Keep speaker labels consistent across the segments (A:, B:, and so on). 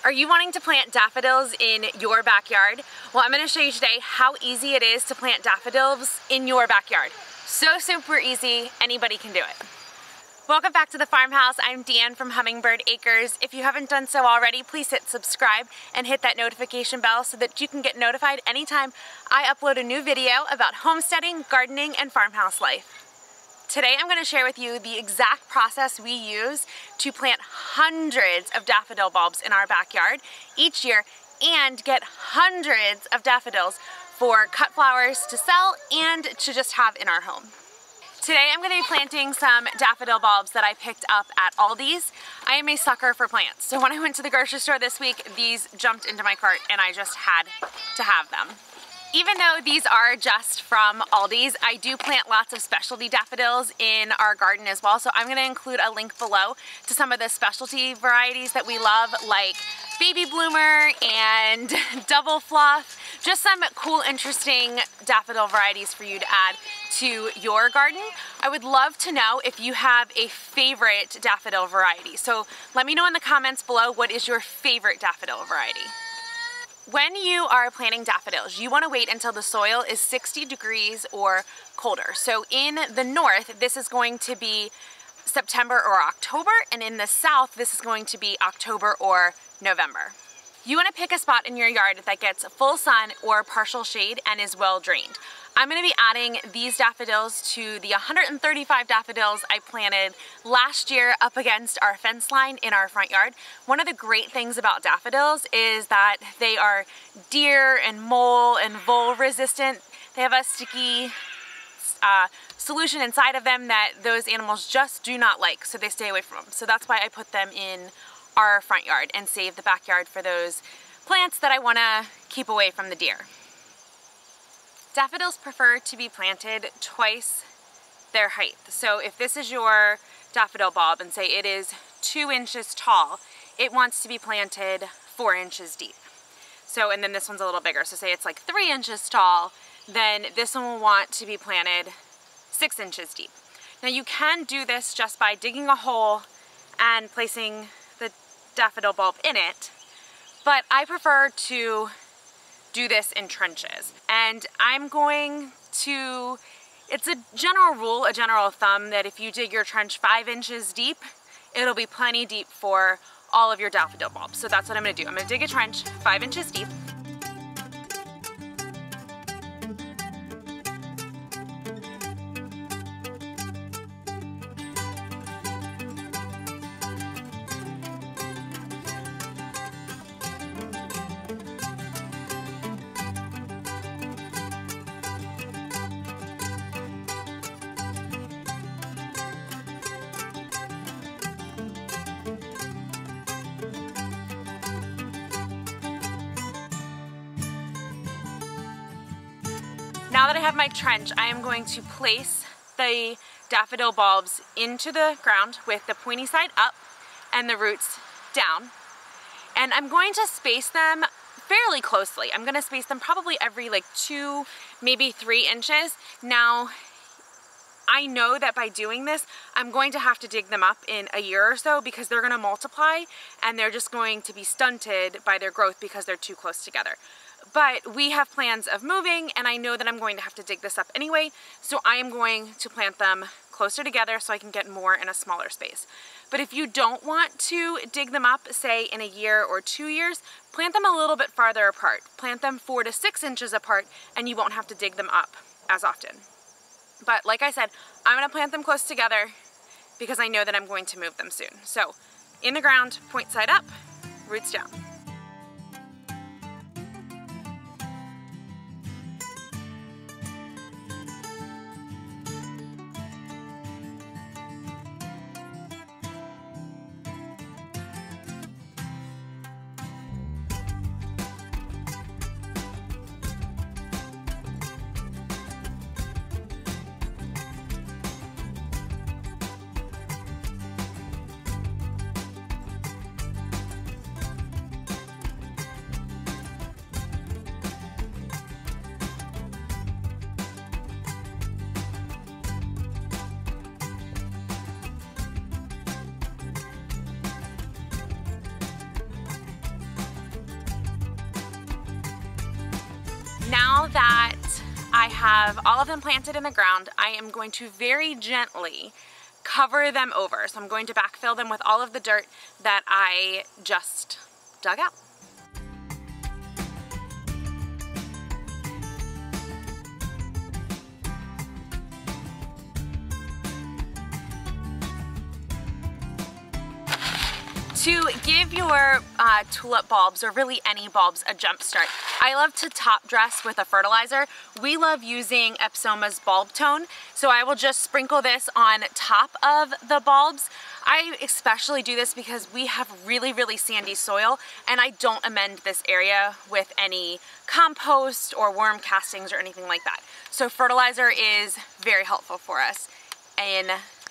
A: Are you wanting to plant daffodils in your backyard? Well, I'm going to show you today how easy it is to plant daffodils in your backyard. So super easy, anybody can do it. Welcome back to the farmhouse. I'm Deanne from Hummingbird Acres. If you haven't done so already, please hit subscribe and hit that notification bell so that you can get notified anytime I upload a new video about homesteading, gardening, and farmhouse life. Today I'm going to share with you the exact process we use to plant hundreds of daffodil bulbs in our backyard each year and get hundreds of daffodils for cut flowers to sell and to just have in our home. Today I'm going to be planting some daffodil bulbs that I picked up at Aldi's. I am a sucker for plants, so when I went to the grocery store this week, these jumped into my cart and I just had to have them. Even though these are just from Aldi's, I do plant lots of specialty daffodils in our garden as well, so I'm going to include a link below to some of the specialty varieties that we love, like Baby Bloomer and Double Fluff. Just some cool, interesting daffodil varieties for you to add to your garden. I would love to know if you have a favorite daffodil variety. So let me know in the comments below, what is your favorite daffodil variety? When you are planting daffodils, you want to wait until the soil is 60 degrees or colder. So in the north, this is going to be September or October, and in the south, this is going to be October or November. You want to pick a spot in your yard that gets full sun or partial shade and is well drained. I'm going to be adding these daffodils to the 135 daffodils I planted last year up against our fence line in our front yard. One of the great things about daffodils is that they are deer and mole and vole resistant. They have a sticky solution inside of them that those animals just do not like, so they stay away from them. So that's why I put them in our front yard and save the backyard for those plants that I want to keep away from the deer. Daffodils prefer to be planted twice their height. So if this is your daffodil bulb and say it is 2 inches tall, it wants to be planted 4 inches deep. So, and then this one's a little bigger. So say it's like 3 inches tall, then this one will want to be planted 6 inches deep. Now you can do this just by digging a hole and placing the daffodil bulb in it, but I prefer to do this in trenches. And I'm going to, it's a general rule, a general thumb, that if you dig your trench 5 inches deep, it'll be plenty deep for all of your daffodil bulbs. So that's what I'm gonna do. I'm gonna dig a trench 5 inches deep. Now that I have my trench, I am going to place the daffodil bulbs into the ground with the pointy side up and the roots down. And I'm going to space them fairly closely. I'm going to space them probably every like 2, maybe 3 inches. Now, I know that by doing this, I'm going to have to dig them up in a year or so because they're going to multiply and they're just going to be stunted by their growth because they're too close together. But we have plans of moving, and I know that I'm going to have to dig this up anyway, so I am going to plant them closer together so I can get more in a smaller space. But if you don't want to dig them up, say in a year or 2 years, plant them a little bit farther apart. Plant them 4 to 6 inches apart, and you won't have to dig them up as often. But like I said, I'm going to plant them close together because I know that I'm going to move them soon. So in the ground, point side up, roots down. I have all of them planted in the ground, I am going to very gently cover them over. So I'm going to backfill them with all of the dirt that I just dug out. To give your tulip bulbs, or really any bulbs, a jump start, I love to top dress with a fertilizer. We love using Epsoma's Bulb Tone, so I will just sprinkle this on top of the bulbs. I especially do this because we have really, really sandy soil, and I don't amend this area with any compost or worm castings or anything like that. So fertilizer is very helpful for us in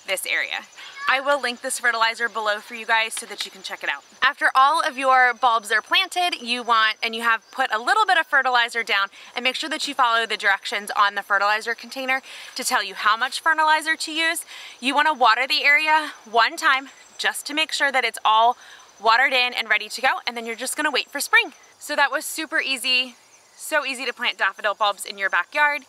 A: this area. I will link this fertilizer below for you guys so that you can check it out. After all of your bulbs are planted, you have put a little bit of fertilizer down, and make sure that you follow the directions on the fertilizer container to tell you how much fertilizer to use. You want to water the area one time just to make sure that it's all watered in and ready to go, and then you're just going to wait for spring. So that was super easy, so easy to plant daffodil bulbs in your backyard.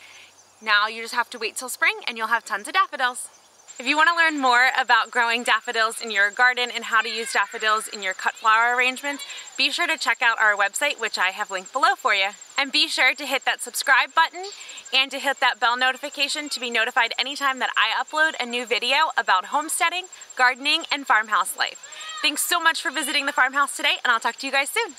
A: Now you just have to wait till spring and you'll have tons of daffodils. If you want to learn more about growing daffodils in your garden and how to use daffodils in your cut flower arrangements, be sure to check out our website, which I have linked below for you. And be sure to hit that subscribe button and to hit that bell notification to be notified anytime that I upload a new video about homesteading, gardening, and farmhouse life. Thanks so much for visiting the farmhouse today, and I'll talk to you guys soon.